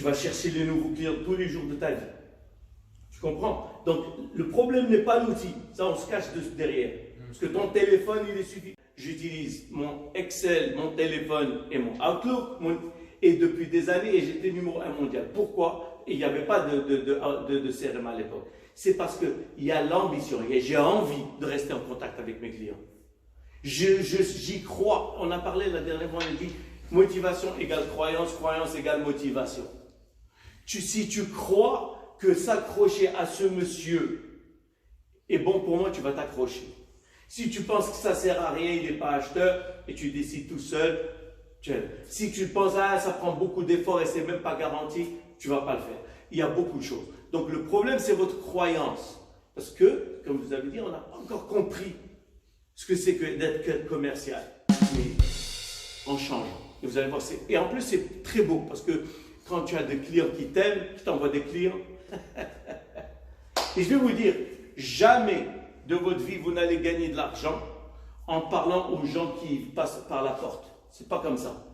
Tu vas chercher les nouveaux clients tous les jours de ta vie. Tu comprends? Donc, le problème n'est pas l'outil. Ça, on se cache derrière. Parce que ton téléphone, il est suffisant. J'utilise mon Excel, mon téléphone et mon Outlook. Et depuis des années, et j'étais numéro 1 mondial. Pourquoi? Il n'y avait pas de CRM à l'époque. C'est parce qu'il y a l'ambition. J'ai envie de rester en contact avec mes clients. J'y crois. On a parlé la dernière fois, on a dit motivation égale croyance, croyance égale motivation. Si tu crois que s'accrocher à ce monsieur est bon pour moi, tu vas t'accrocher. Si tu penses que ça ne sert à rien, il n'est pas acheteur, et tu décides tout seul, si tu penses ah ça prend beaucoup d'efforts et c'est même pas garanti, tu ne vas pas le faire. Il y a beaucoup de choses. Donc le problème, c'est votre croyance. Parce que, comme vous avez dit, on n'a pas encore compris ce que c'est que d'être commercial. Mais en changeant. Et vous allez voir, et en plus, c'est très beau parce que quand tu as des clients qui t'aiment, je t'envoie des clients. Et je vais vous dire, jamais de votre vie, vous n'allez gagner de l'argent en parlant aux gens qui passent par la porte. C'est pas comme ça.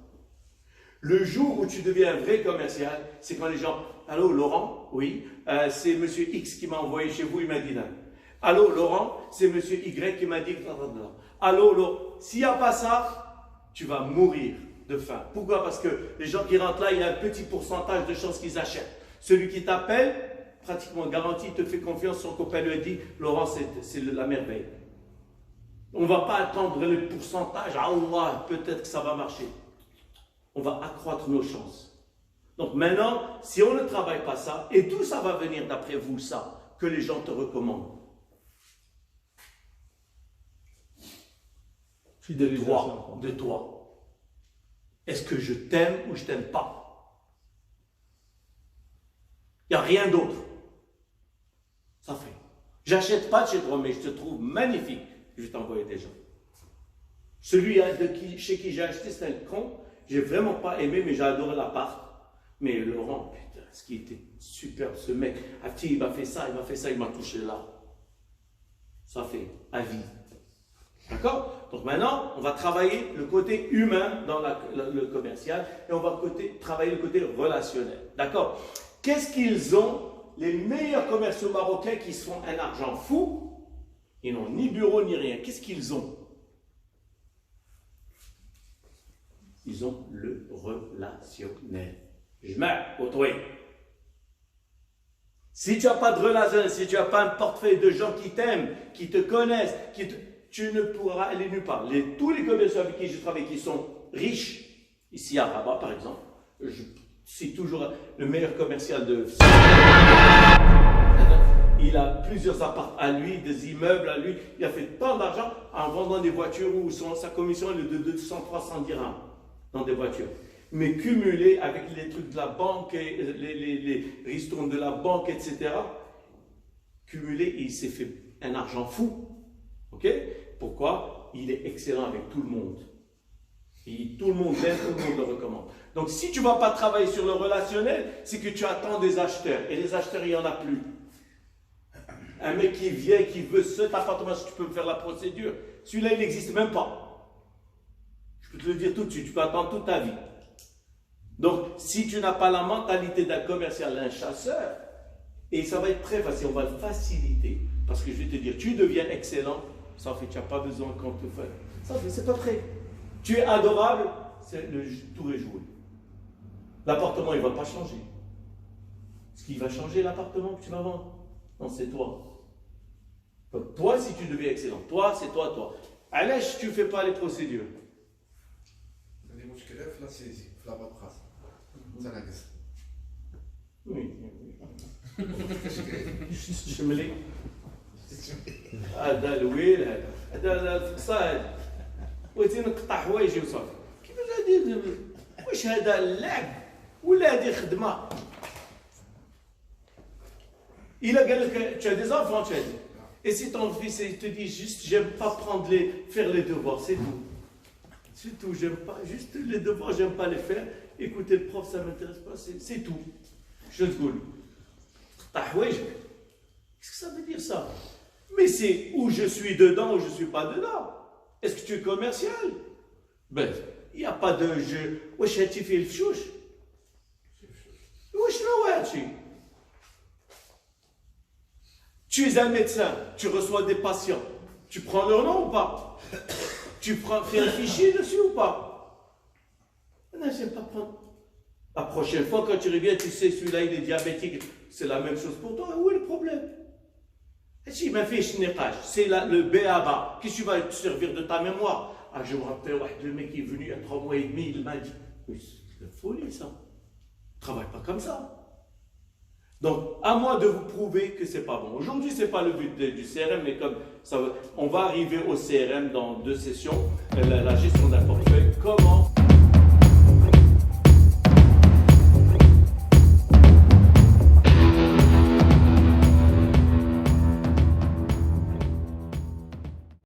Le jour où tu deviens un vrai commercial, c'est quand les gens, allô Laurent, oui, c'est monsieur X qui m'a envoyé chez vous, il m'a dit non. Allô Laurent, c'est monsieur Y qui m'a dit non. Allô Laurent, s'il n'y a pas ça, tu vas mourir de faim. Pourquoi? Parce que les gens qui rentrent là, il y a un petit pourcentage de chances qu'ils achètent. Celui qui t'appelle, pratiquement garanti, te fait confiance, son copain lui a dit, Laurent, c'est la merveille. On ne va pas attendre le pourcentage, Allah, peut-être que ça va marcher. On va accroître nos chances. Donc maintenant, si on ne travaille pas ça, et tout ça va venir d'après vous, ça, que les gens te recommandent. De toi. Est-ce que je t'aime ou je t'aime pas? Il n'y a rien d'autre. Ça fait. J'achète pas de chez toi, mais je te trouve magnifique. Je vais t'envoyer des gens. Celui chez qui j'ai acheté, c'est un con. J'ai vraiment pas aimé, mais j'ai adoré l'appart. Mais Laurent, putain, ce qui était superbe, ce mec. Il m'a fait ça, il m'a touché là. Ça fait à vie. D'accord? Donc maintenant, on va travailler le côté humain dans le commercial et on va travailler le côté relationnel. D'accord? Qu'est-ce qu'ils ont, les meilleurs commerciaux marocains qui se font un argent fou? Ils n'ont ni bureau ni rien. Qu'est-ce qu'ils ont? Ils ont le relationnel. Je mets au toit. Si tu n'as pas de relationnel, si tu n'as pas un portefeuille de gens qui t'aiment, qui te connaissent, tu ne pourras aller nulle part. Tous les commerçants avec qui je travaille, qui sont riches, ici à Rabat par exemple, c'est toujours le meilleur commercial de... Il a plusieurs apparts à lui, des immeubles à lui. Il a fait tant d'argent en vendant des voitures où sa commission est de 200-300 dirhams dans des voitures. Mais cumulé avec les trucs de la banque, les ristournes de la banque, etc. Cumulé, il s'est fait un argent fou. Ok? Pourquoi? Il est excellent avec tout le monde. Tout le monde l'aime, tout le monde le recommande. Donc si tu ne vas pas travailler sur le relationnel, c'est que tu attends des acheteurs. Et les acheteurs, il n'y en a plus. Un mec qui vient, qui veut cet appartement, si tu peux me faire la procédure, celui-là, il n'existe même pas. Je peux te le dire tout de suite, tu peux attendre toute ta vie. Donc, si tu n'as pas la mentalité d'un commercial, d'un chasseur, et ça va être très facile, on va le faciliter. Parce que je vais te dire, tu deviens excellent, ça fait, tu n'as pas besoin qu'on te fasse. Ça fait, c'est pas très. Tu es adorable, le tour est joué. L'appartement, il ne va pas changer. Ce qui va changer, l'appartement que tu vas vendre, non, c'est toi. Donc, toi, si tu deviens excellent, toi, c'est toi. Allège, tu ne fais pas les procédures. Oui. شملي هذا الويل هذا الفقصاد بغيتي نقطع حوايجي وصافي كيفاش غادي واش هذا اللعب ولا هذه خدمه الا قال لك tu as des enfants tu as dit et si ton fils te dit juste j'aime pas faire les devoirs c'est tout j'aime pas juste les devoirs j'aime pas les faire écouter le prof ça m'intéresse pas c'est tout je te dis qu'est-ce que ça veut dire ça? Mais c'est où je suis dedans ou je ne suis pas dedans. Est-ce que tu es commercial? Ben, il n'y a pas de jeu. Wesh, tu fais le chouche. Tu es un médecin, tu reçois des patients. Tu prends leur nom ou pas? Fais un fichier dessus ou pas? Non, j'aime pas prendre. La prochaine fois, quand tu reviens, tu sais, celui-là, il est diabétique. C'est la même chose pour toi. Où est le problème? Si, ma fille, c'est le B.A.B.A. Qu'est-ce que tu vas te servir de ta mémoire? Ah, je me rappelle, le mec qui est venu il y a 3 mois et demi, il m'a dit, mais c'est de folie, ça. Ne travaille pas comme ça. Donc, à moi de vous prouver que c'est pas bon. Aujourd'hui, c'est pas le but du CRM, mais comme ça, on va arriver au CRM dans 2 sessions, la gestion d'un portefeuille. Comment